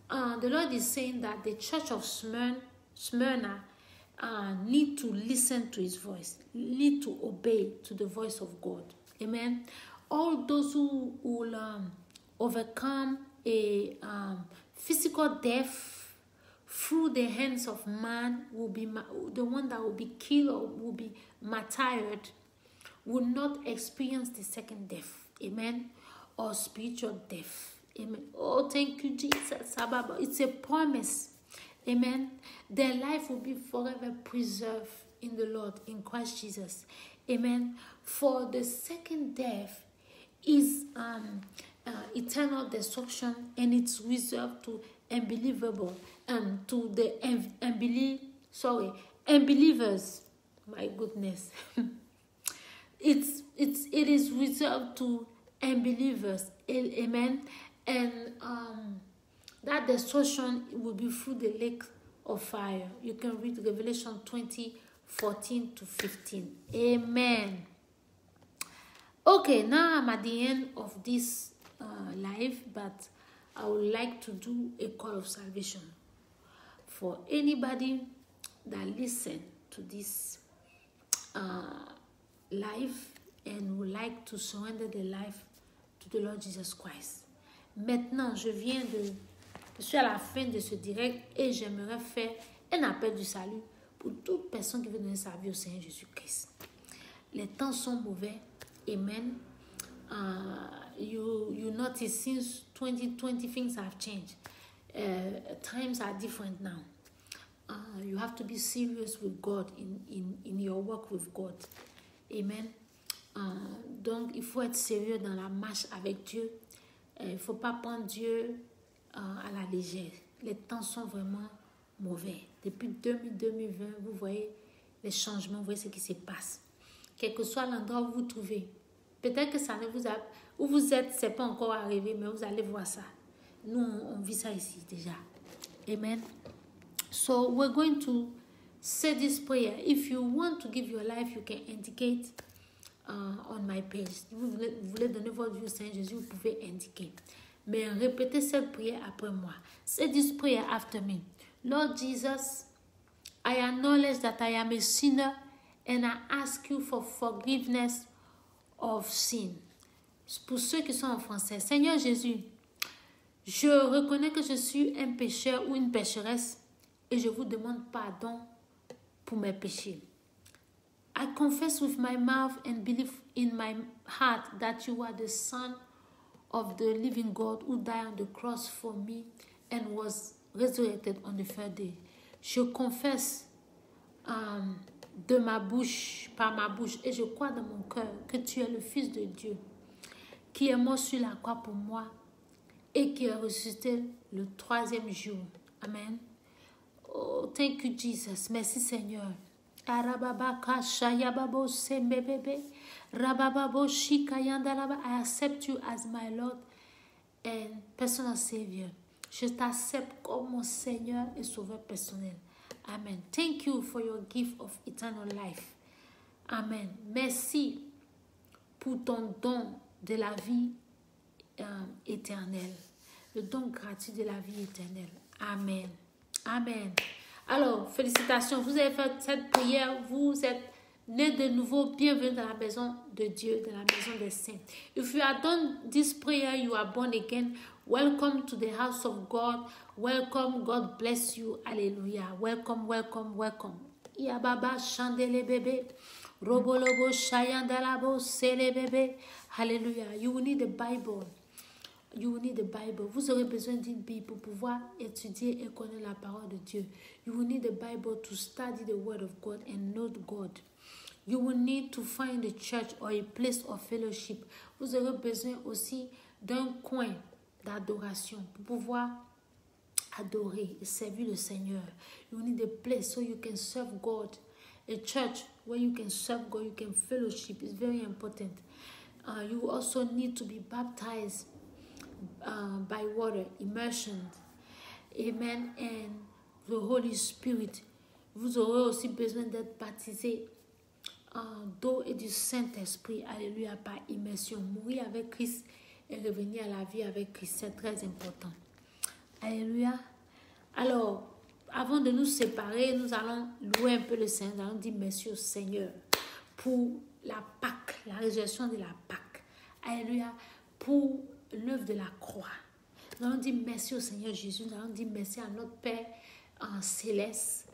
the Lord is saying that the church of Smyrna need to listen to his voice, need to obey to the voice of God. Amen. All those who will overcome a physical death through the hands of man will be the one that will be killed or will be martyred, will not experience the second death. Amen. Or spiritual death. Amen. Oh, thank you, Jesus. It's a promise. Amen. Their life will be forever preserved in the Lord, in Christ Jesus. Amen. For the second death is eternal destruction, and it's reserved to to the unbelievers. My goodness. It is reserved to unbelievers. Amen. And that destruction will be through the lake of fire. You can read Revelation 20, 14 to 15. Amen. Okay, now I'm at the end of this life, but I would like to do a call of salvation for anybody that listen to this life and would like to surrender their life to the Lord Jesus Christ. Maintenant, je suis à la fin de ce direct et j'aimerais faire un appel du salut pour toute personne qui veut donner sa vie au Seigneur Jésus-Christ. Les temps sont mauvais. Amen. You notice since 2020 things have changed. Times are different now. You have to be serious with God in your work with God. Amen. Donc, il faut être sérieux dans la marche avec Dieu. Il ne faut pas prendre Dieu à la légère. les temps sont vraiment mauvais. Depuis 2020, vous voyez les changements, vous voyez ce qui se passe. Quel que soit l'endroit où vous vous trouvez, peut-être que ça ne vous a... Où vous êtes, ce n'est pas encore arrivé, mais vous allez voir ça. Nous, on vit ça ici déjà. Amen. So, we're going to say this prayer. If you want to give your life, you can indicate on my page. Si vous voulez donner votre vie au Seigneur Jésus, vous pouvez indiquer. Mais répétez cette prière après moi. Say this prayer after me. Lord Jesus, I acknowledge that I am a sinner and I ask you for forgiveness of sin. Pour ceux qui sont en français, Seigneur Jésus, je reconnais que je suis un pécheur ou une pécheresse et je vous demande pardon pour mes péchés. I confess with my mouth and believe in my heart that you are the Son of the living God who died on the cross for me and was resurrected on the third day. Je confesse de ma bouche, par ma bouche, et je crois dans mon cœur que tu es le Fils de Dieu, qui est mort sur la croix pour moi et qui est ressuscité le 3e jour. Amen. Oh, thank you, Jesus. Merci, Seigneur. I accept you as my Lord and personal Savior. Je t'accepte comme mon Seigneur et Sauveur personnel. Amen. Thank you for your gift of eternal life. Amen. Merci pour ton don de la vie éternelle. Le don gratuit de la vie éternelle. Amen. Amen. Alors, félicitations. Vous avez fait cette prière. Vous êtes nés de nouveau. Bienvenue dans la maison de Dieu, dans la maison des saints. If you have done this prayer, you are born again. Welcome to the house of God. Welcome. God bless you. Hallelujah. Welcome, welcome, welcome. Yababa chandele bébé. Robolobo shayandalabo sele bébé. Hallelujah. You will need the Bible. You will need the Bible. Vous aurez besoin d'une Bible pour pouvoir étudier et connaître la parole de Dieu. You will need the Bible to study the word of God and know God. You will need to find a church or a place of fellowship. Vous aurez besoin aussi d'un coin d'adoration pour pouvoir adorer et servir le Seigneur. You need a place so you can serve God. A church where you can serve God, you can fellowship. It's very important. You also need to be baptized by water, immersion. Amen. And the Holy Spirit. Vous aurez aussi besoin d'être baptisé d'eau et du Saint-Esprit. Alléluia, par immersion. Mourir avec Christ et revenir à la vie avec Christ. C'est très important. Alléluia. Alors, avant de nous séparer, nous allons louer un peu le Seigneur. Nous allons dire merci au Seigneur pour la Pâque, la résurrection de la Pâque. Alléluia. Pour l'œuvre de la croix. Nous allons dire merci au Seigneur Jésus. Nous allons dire merci à notre Père céleste.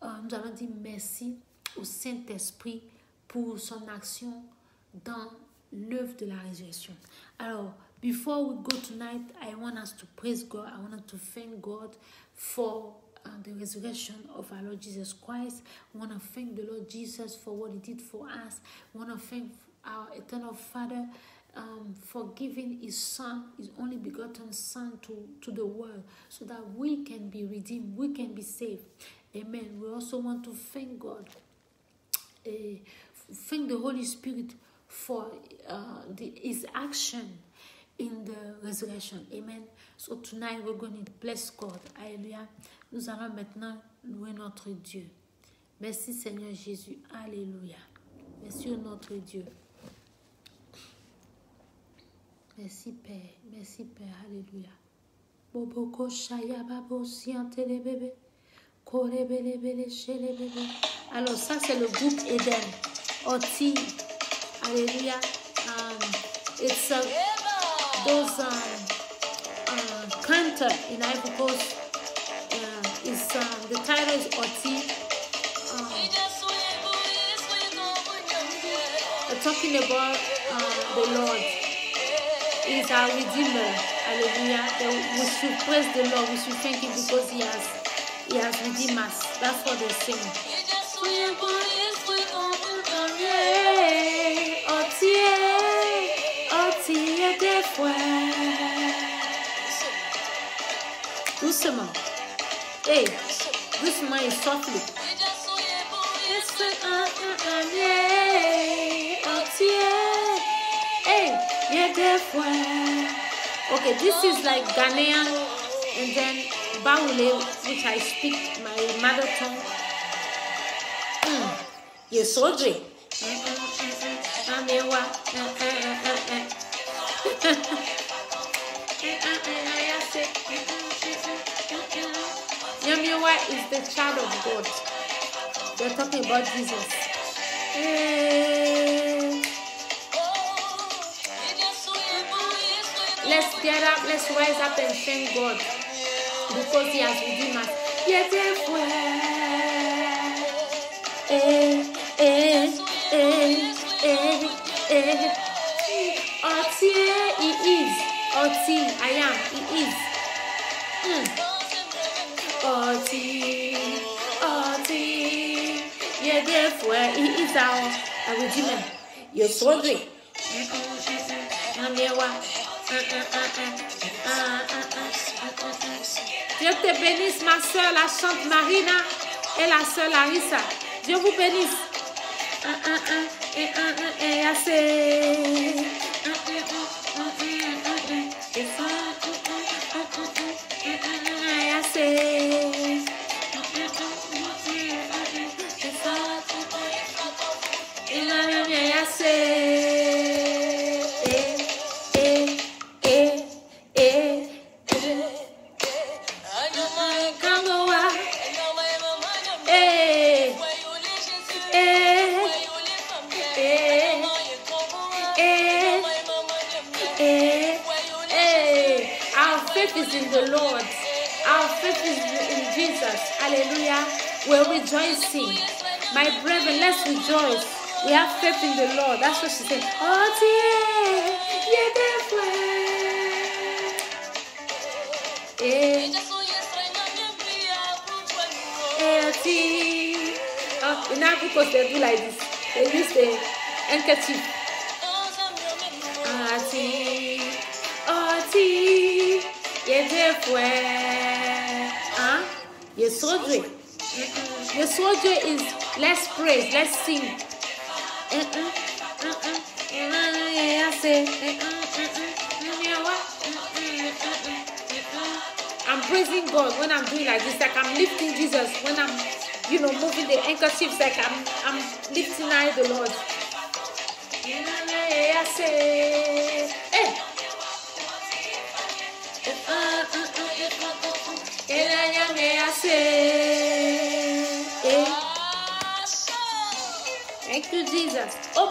Nous allons dire merci au Saint-Esprit pour son action dans l'œuvre de la résurrection. Alors, before we go tonight, I want us to praise God. I want us to thank God for the resurrection of our Lord Jesus Christ. We want to thank the Lord Jesus for what He did for us. We want to thank our eternal Father for giving His Son, His only begotten Son to the world so that we can be redeemed, we can be saved. Amen. We also want to thank God, thank the Holy Spirit for His action in the resurrection. Amen. So tonight we're going to bless God. Alléluia. Nous allons maintenant louer notre Dieu. Merci Seigneur Jésus. Alléluia. Merci notre Dieu. Merci Père. Merci Père. Alléluia. Boboko shaya babo siantele bébé. Kore bele bele shele bébé. Alors ça c'est le groupe Eden. Oti. Alléluia. It's those cantor in Ivory Coast. Is the title is Oti. Talking about the Lord. He is our Redeemer. Hallelujah. We should praise the Lord. We should thank Him because He has redeemed us. That's what they sing. Doucement. Hey, doucement et softly. Hey, okay, this is like Ghanaian and then Baule, which I speak my mother tongue. You're so great. Yamiwa is the child of God. They're talking about Jesus. Let's get up, let's rise up and thank God because He has redeemed us. He is. Oti, I am. He is. Oti. Yeah, therefore, He is our redeemer. You're so great. Dieu te bénisse, ma soeur, la chante Marina et la soeur Larissa. Dieu vous bénisse. Our faith is in the Lord. Our faith is in Jesus. Hallelujah. We're rejoicing. My brethren, let's rejoice. We have faith in the Lord. That's what she said. In Africa, they do like this. They use the handkerchief. Yesodre. Yesodre is let's praise, let's sing. I'm praising God when I'm doing like this, like I'm lifting Jesus. When I'm, moving the handkerchiefs, like I'm lifting high the Lord. Thank you, Jesus. Oh,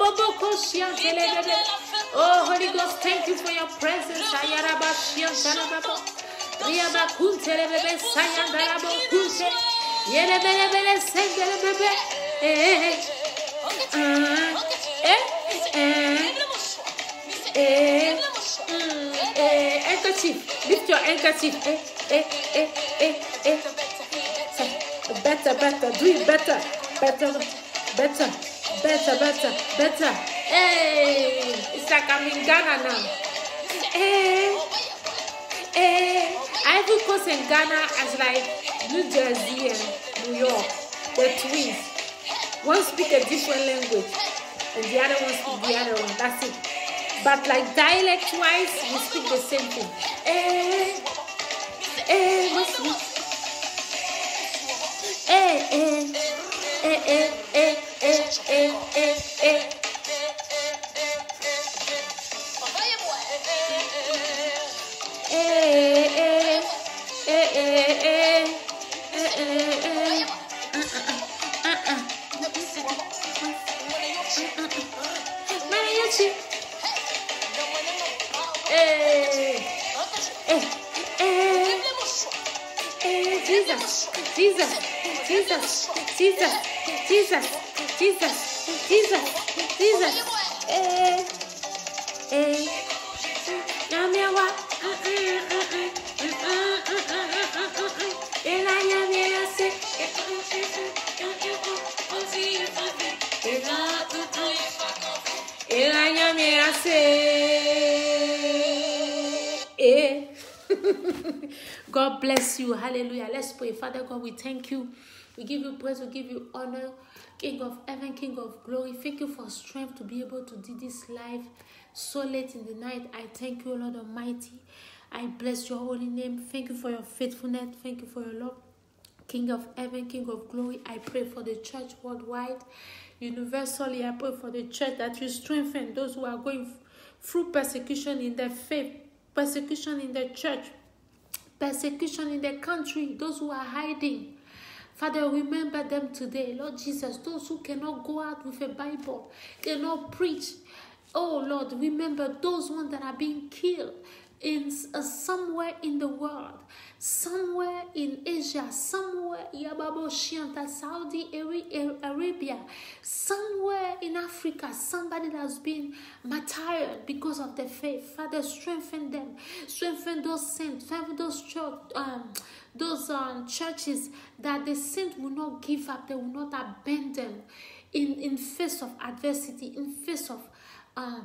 Holy Ghost, thank you for your presence. Handkerchief, lift your handkerchief. Better, do it better. Hey, it's like I'm in Ghana now. Ivory Coast and Ghana as like New Jersey and New York. They're twins. One speak a different language and the other one speak the other one. That's it. But like dialect-wise, we speak the same thing. God bless you. Hallelujah. Let's pray. Father God, we thank you. We give you praise. We give you honor. King of heaven, King of glory. Thank you for strength to be able to do this live so late in the night. I thank you, Lord Almighty. I bless your holy name. Thank you for your faithfulness. Thank you for your love. King of heaven, King of glory, I pray for the church worldwide. Universally, I pray for the church that you strengthen those who are going through persecution in their faith, persecution in the church, persecution in the country, those who are hiding. Father, remember them today, Lord Jesus, those who cannot go out with a Bible, cannot preach. Oh Lord, remember those ones that are being killed in somewhere in the world, somewhere in Asia, somewhere in Saudi Arabia, somewhere in Africa, somebody that's been martyred because of their faith. Father, strengthen them, strengthen those saints, strengthen those churches, that the saints will not give up, they will not abandon in face of adversity, in face of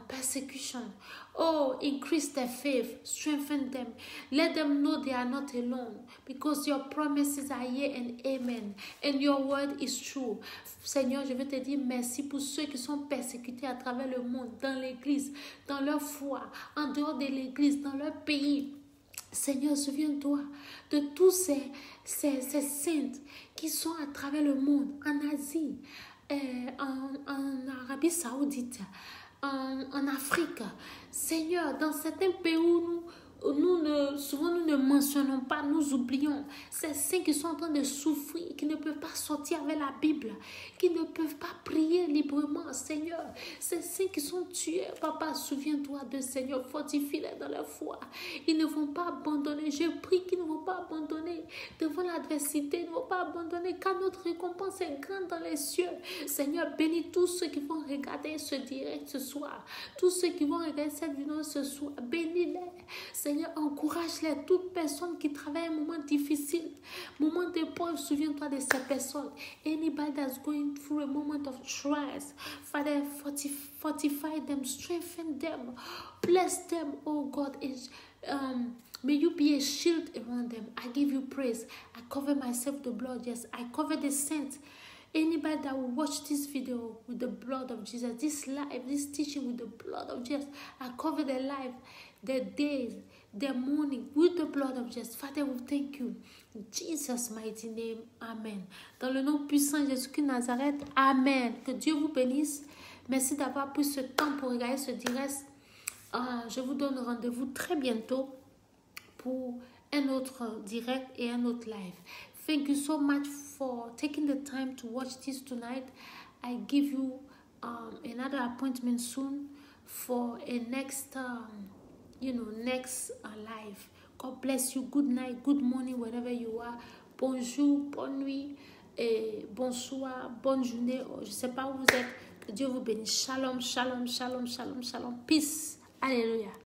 persecution. Oh, increase their faith, strengthen them, let them know they are not alone, because your promises are yea and amen, and your word is true. Seigneur, je veux te dire merci pour ceux qui sont persécutés à travers le monde, dans l'église, dans leur foi, en dehors de l'église, dans leur pays. Seigneur, souviens-toi de tous ces saints qui sont à travers le monde, en Asie, en Arabie Saoudite, en Afrique. Seigneur, dans certains pays où souvent nous ne mentionnons pas, nous oublions ces saints qui sont en train de souffrir, qui ne peuvent pas sortir avec la Bible, qui ne peuvent pas prier librement. Seigneur, ces saints qui sont tués, Papa, souviens-toi de Seigneur, fortifie-les dans leur foi. Ils ne vont pas abandonner. Je prie qu'ils ne vont pas abandonner devant l'adversité, ils ne vont pas abandonner, car notre récompense est grande dans les cieux. Seigneur, bénis tous ceux qui vont regarder ce direct ce soir, tous ceux qui vont regarder cette vidéo ce soir, bénis-les. Seigneur, encourage-les, toute personne qui travaille un moment difficile, moment d'épreuve, souviens-toi de ces personnes. Anybody that's going through a moment of trials, Father, fortify them, strengthen them, bless them, oh God. May you be a shield around them. I give you praise. I cover myself with the blood, yes. I cover the saints. Anybody that will watch this video with the blood of Jesus, this life, this teaching with the blood of Jesus, I cover their life, their days, their morning with the blood of Jesus. Father, we thank you. In Jesus' mighty name, Amen. Dans le nom puissant de Jésus-Christ de Nazareth, Amen. Que Dieu vous bénisse. Merci d'avoir pris ce temps pour regarder ce direct. Je vous donne rendez-vous très bientôt pour un autre direct et un autre live. Thank you so much for taking the time to watch this tonight. I give you another appointment soon for a next live. God bless you. Good night, good morning, wherever you are. Bonjour, bonne nuit, et bonsoir, bonne journée. Je ne sais pas où vous êtes. Que Dieu vous bénisse. Shalom, shalom, shalom, shalom, shalom. Peace. Alléluia.